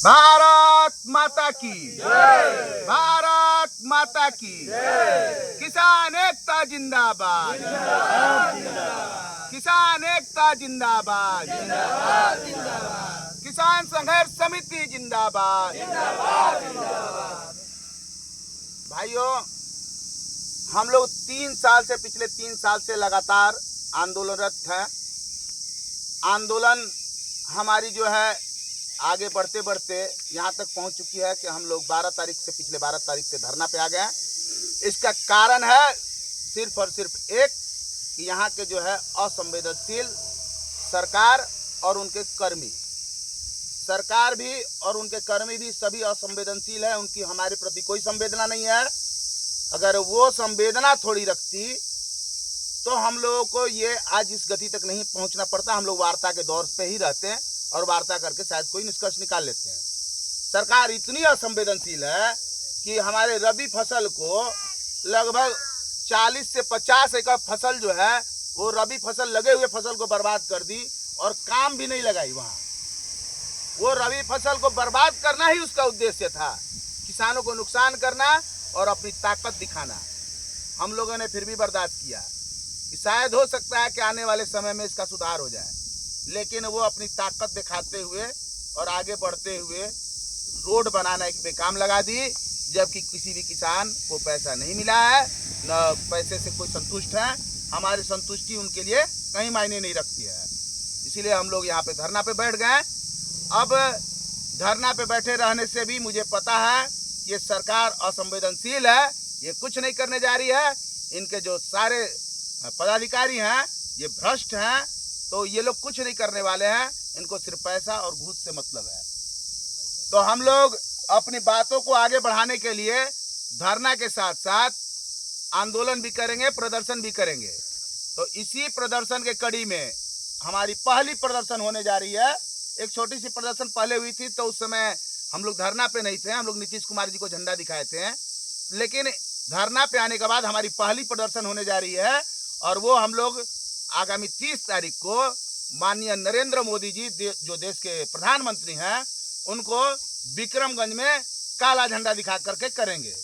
भारत माता की जय। भारत माता की जय। किसान एकता जिंदाबाद, किसान एकता जिंदाबाद, किसान संघर्ष समिति जिंदाबाद। भाइयों, हम लोग 3 साल से, पिछले 3 साल से लगातार आंदोलनरत हैं। आंदोलन हमारी जो है आगे बढ़ते बढ़ते यहाँ तक पहुँच चुकी है कि हम लोग 12 तारीख से, पिछले 12 तारीख से धरना पे आ गए हैं। इसका कारण है सिर्फ और सिर्फ एक कि यहाँ के जो है असंवेदनशील सरकार और उनके कर्मी, सरकार भी और उनके कर्मी भी सभी असंवेदनशील है। उनकी हमारे प्रति कोई संवेदना नहीं है। अगर वो संवेदना थोड़ी रखती तो हम लोगों को ये आज इस गति तक नहीं पहुंचना पड़ता। हम लोग वार्ता के दौर पे ही रहते हैं और वार्ता करके शायद कोई निष्कर्ष निकाल लेते हैं। सरकार इतनी असंवेदनशील है कि हमारे रबी फसल को लगभग 40 से 50 एकड़ फसल जो है वो रबी फसल, लगे हुए फसल को बर्बाद कर दी और काम भी नहीं लगाई। वहाँ वो रबी फसल को बर्बाद करना ही उसका उद्देश्य था, किसानों को नुकसान करना और अपनी ताकत दिखाना। हम लोगों ने फिर भी बर्दाश्त किया कि शायद हो सकता है कि आने वाले समय में इसका सुधार हो जाए, लेकिन वो अपनी ताकत दिखाते हुए और आगे बढ़ते हुए रोड बनाना एक बेकाम लगा दी, जबकि किसी भी किसान को पैसा नहीं मिला है, न पैसे से कोई संतुष्ट है। हमारी संतुष्टि उनके लिए कहीं मायने नहीं रखती है। इसीलिए हम लोग यहाँ पे धरना पे बैठ गए। अब धरना पे बैठे रहने से भी मुझे पता है कि ये सरकार असंवेदनशील है, ये कुछ नहीं करने जा रही है। इनके जो सारे पदाधिकारी हैं ये भ्रष्ट हैं, तो ये लोग कुछ नहीं करने वाले हैं। इनको सिर्फ पैसा और घूस से मतलब है। तो हम लोग अपनी बातों को आगे बढ़ाने के लिए धरना के साथ साथ आंदोलन भी करेंगे, प्रदर्शन भी करेंगे। तो इसी प्रदर्शन के कड़ी में हमारी पहली प्रदर्शन होने जा रही है। एक छोटी सी प्रदर्शन पहले हुई थी, तो उस समय हम लोग धरना पे नहीं थे, हम लोग नीतीश कुमार जी को झंडा दिखाए थे। लेकिन धरना पे आने के बाद हमारी पहली प्रदर्शन होने जा रही है और वो हम लोग आगामी 30 तारीख को माननीय नरेंद्र मोदी जी, जो देश के प्रधानमंत्री हैं, उनको विक्रमगंज में काला झंडा दिखा करके करेंगे।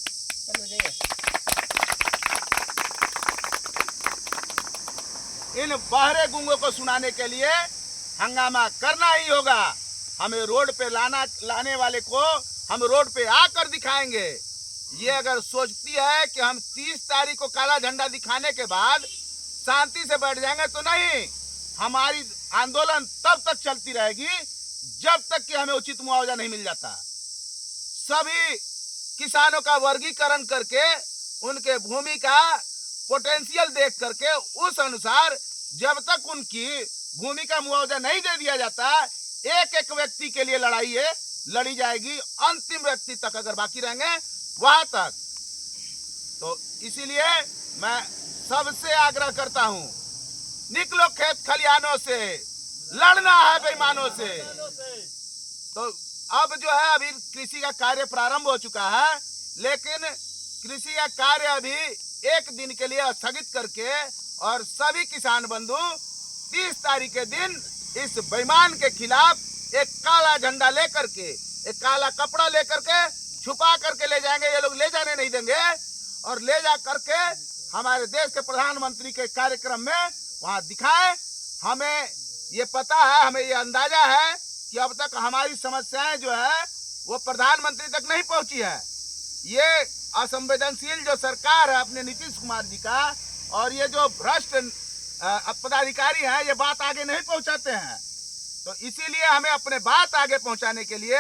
इन बहरे गूंगों को सुनाने के लिए हंगामा करना ही होगा। हमें रोड पे लाने वाले को हम रोड पे आकर दिखाएंगे। ये अगर सोचती है कि हम 30 तारीख को काला झंडा दिखाने के बाद शांति से बैठ जाएंगे, तो नहीं। हमारी आंदोलन तब तक चलती रहेगी जब तक कि हमें उचित मुआवजा नहीं मिल जाता। सभी किसानों का वर्गीकरण करके उनके भूमि का पोटेंशियल देख करके उस अनुसार जब तक उनकी भूमि का मुआवजा नहीं दे दिया जाता, एक एक व्यक्ति के लिए लड़ाई है लड़ी जाएगी, अंतिम व्यक्ति तक अगर बाकी रहेंगे वहां तक। तो इसीलिए मैं सबसे आग्रह करता हूं, निकलो खेत खलिहानों से, लड़ना है बेईमानों से। तो अब जो है अभी कृषि का कार्य प्रारंभ हो चुका है, लेकिन कृषि का कार्य अभी एक दिन के लिए स्थगित करके और सभी किसान बंधु 30 तारीख के दिन इस बेईमान के खिलाफ एक काला झंडा लेकर के, एक काला कपड़ा लेकर के छुपा करके ले जाएंगे। ये लोग ले जाने नहीं देंगे और ले जा करके हमारे देश के प्रधानमंत्री के कार्यक्रम में वहां दिखाएं। हमें ये पता है, हमें ये अंदाजा है कि अब तक हमारी समस्याएं जो है वो प्रधानमंत्री तक नहीं पहुंची है। ये असंवेदनशील जो सरकार है अपने नीतीश कुमार जी का, और ये जो भ्रष्ट पदाधिकारी हैं, ये बात आगे नहीं पहुंचाते हैं। तो इसीलिए हमें अपने बात आगे पहुंचाने के लिए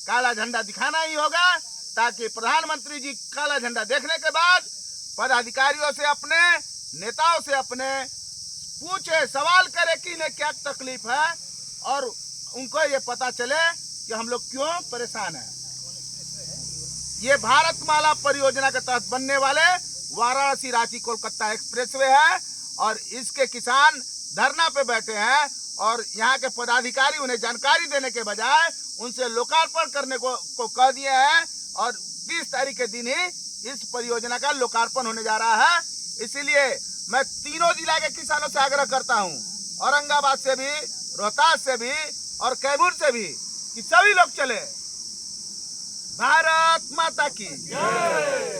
काला झंडा दिखाना ही होगा, ताकि प्रधानमंत्री जी काला झंडा देखने के बाद पदाधिकारियों से, अपने नेताओं से अपने पूछे, सवाल करे कि इन्हें क्या तकलीफ है और उनको ये पता चले कि हम लोग क्यों परेशान हैं। ये भारतमाला परियोजना के तहत बनने वाले वाराणसी रांची कोलकाता एक्सप्रेसवे है और इसके किसान धरना पे बैठे हैं और यहाँ के पदाधिकारी उन्हें जानकारी देने के बजाय उनसे लोकार्पण करने को कह दिए हैं और 20 तारीख के दिन ही इस परियोजना का लोकार्पण होने जा रहा है। इसीलिए मैं तीनों जिला के किसानों से आग्रह करता हूं, औरंगाबाद से भी, रोहतास से भी और कैमूर से भी, कि सभी लोग चले। भारत माता की जय।